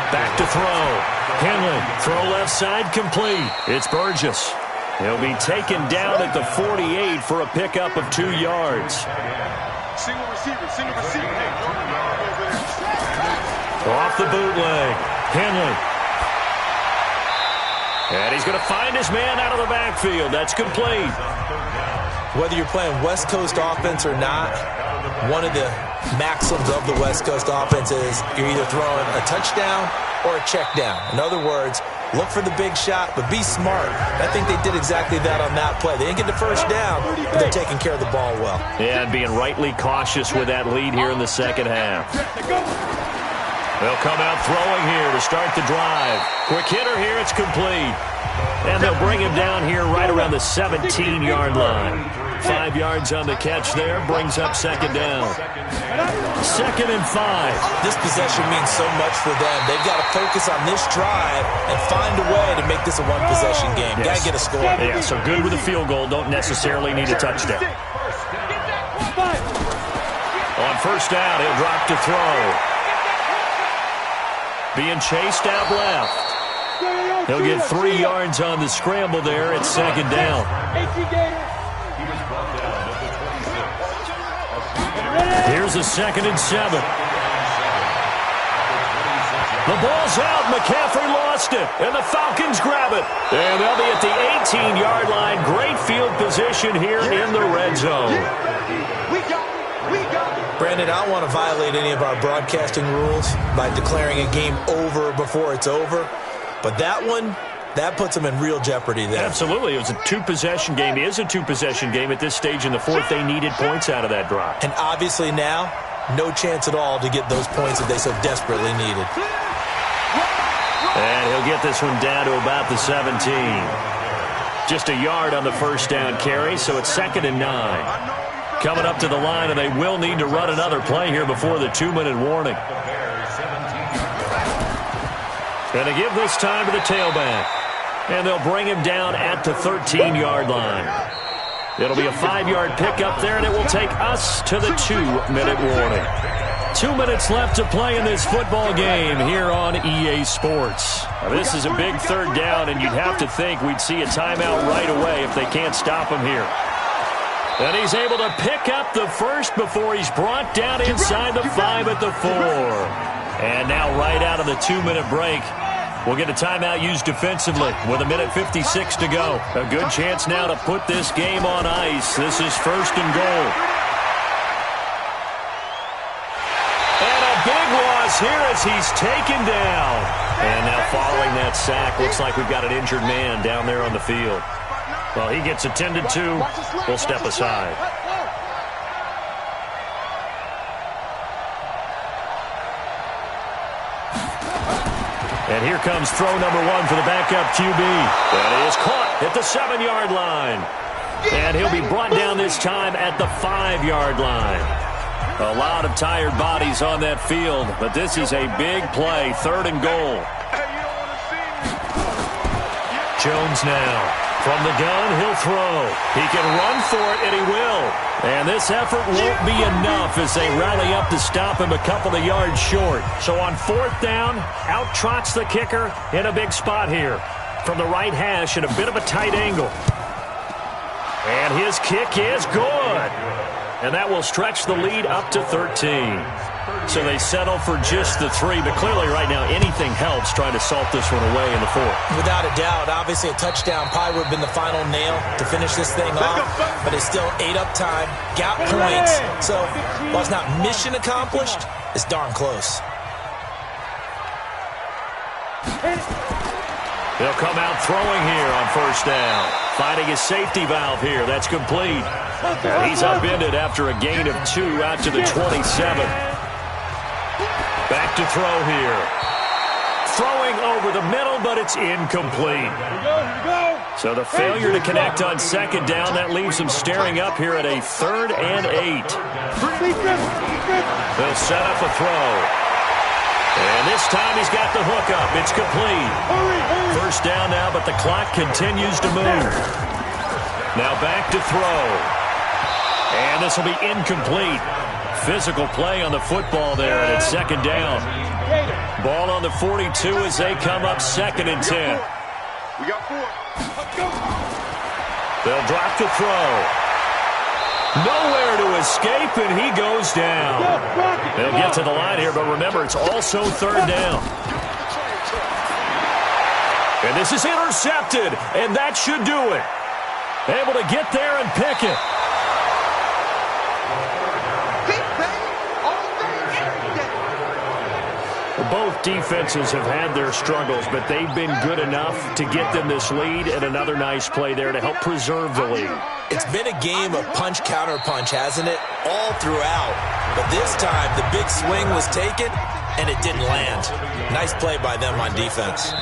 Back to throw. Henley, throw left side, complete. It's Burgess. He'll be taken down at the 48 for a pickup of 2 yards. Single receiver, single receiver. Off the bootleg. Henley. And he's going to find his man out of the backfield. That's complete. Whether you're playing West Coast offense or not, one of the maxims of the West Coast offense is you're either throwing a touchdown or a check down. In other words, look for the big shot, but be smart. I think they did exactly that on that play. They didn't get the first down, but they're taking care of the ball well. Yeah, and being rightly cautious with that lead here in the second half. They'll come out throwing here to start the drive. Quick hitter here, it's complete. And they'll bring him down here right around the 17-yard line. 5 yards on the catch there, brings up second down. 2nd and 5. This possession means so much for them. They've got to focus on this drive and find a way to make this a one-possession game. Yes. Got to get a score. Yeah, so good with a field goal. Don't necessarily need a touchdown. On 1st down, he'll drop to throw. Being chased out left. He'll get 3 yards on the scramble there at second down. Here's a 2nd and 7. The ball's out. McCaffrey lost it, and the Falcons grab it. And they'll be at the 18-yard line. Great field position here in the red zone. Brandon, I don't want to violate any of our broadcasting rules by declaring a game over before it's over. But that one, that puts them in real jeopardy there. Absolutely. It was a 2-possession game. It is a 2-possession game at this stage in the 4th. They needed points out of that drive. And obviously now, no chance at all to get those points that they so desperately needed. And he'll get this one down to about the 17. Just a yard on the 1st down carry, so it's 2nd and 9. Coming up to the line, and they will need to run another play here before the 2-minute warning. And to give this time to the tailback. And they'll bring him down at the 13-yard line. It'll be a 5-yard pickup there, and it will take us to the 2-minute warning. 2 minutes left to play in this football game here on EA Sports. Now, this is a big third down, and you'd have to think we'd see a timeout right away if they can't stop him here. And he's able to pick up the first before he's brought down inside the 5 at the 4. And now right out of the 2-minute break, we'll get a timeout used defensively with 1:56 to go. A good chance now to put this game on ice. This is 1st and goal. And a big loss here as he's taken down. And now following that sack, looks like we've got an injured man down there on the field. Well, he gets attended to. We'll step aside. And here comes throw number 1 for the backup QB. And he is caught at the 7-yard line. And he'll be brought down this time at the 5-yard line. A lot of tired bodies on that field, but this is a big play, 3rd and goal. Jones now. From the gun, he'll throw. He can run for it, and he will. And this effort won't be enough as they rally up to stop him a couple of yards short. So on 4th down, out trots the kicker in a big spot here. From the right hash at a bit of a tight angle. And his kick is good. And that will stretch the lead up to 13. So they settle for just the 3, but clearly right now anything helps trying to salt this one away in the 4th. Without a doubt, obviously a touchdown probably would have been the final nail to finish this thing off, but it's still ate up time, got points. So while it's not mission accomplished, it's darn close. They'll come out throwing here on 1st down. Finding his safety valve here. That's complete. And he's upended after a gain of 2 out to the 27. Back to throw here. Throwing over the middle, but it's incomplete. So the failure to connect on 2nd down, that leaves him staring up here at a 3rd and 8. They'll set up a throw. And this time he's got the hook up. It's complete. 1st down now, but the clock continues to move. Now back to throw. And this will be incomplete. Physical play on the football there, and it's 2nd down. Ball on the 42 as they come up 2nd and 10. We got 4. They'll drop the throw. Nowhere to escape, and he goes down. They'll get to the line here, but remember, it's also 3rd down. And this is intercepted, and that should do it. Able to get there and pick it. Both defenses have had their struggles, but they've been good enough to get them this lead, and another nice play there to help preserve the lead. It's been a game of punch-counter-punch, hasn't it? All throughout. But this time, the big swing was taken, and it didn't land. Nice play by them on defense.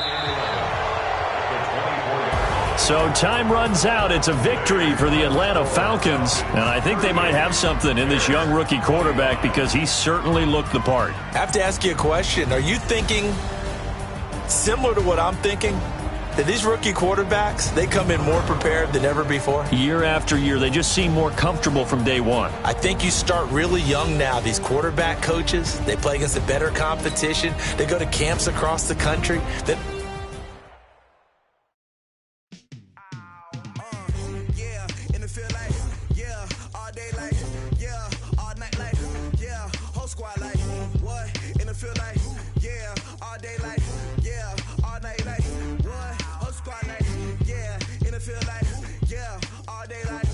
So time runs out. It's a victory for the Atlanta Falcons. And I think they might have something in this young rookie quarterback because he certainly looked the part. I have to ask you a question. Are you thinking similar to what I'm thinking? That these rookie quarterbacks, they come in more prepared than ever before? Year after year, they just seem more comfortable from day one. I think you start really young now. These quarterback coaches, they play against a better competition. They go to camps across the country. Feel like, yeah, all day like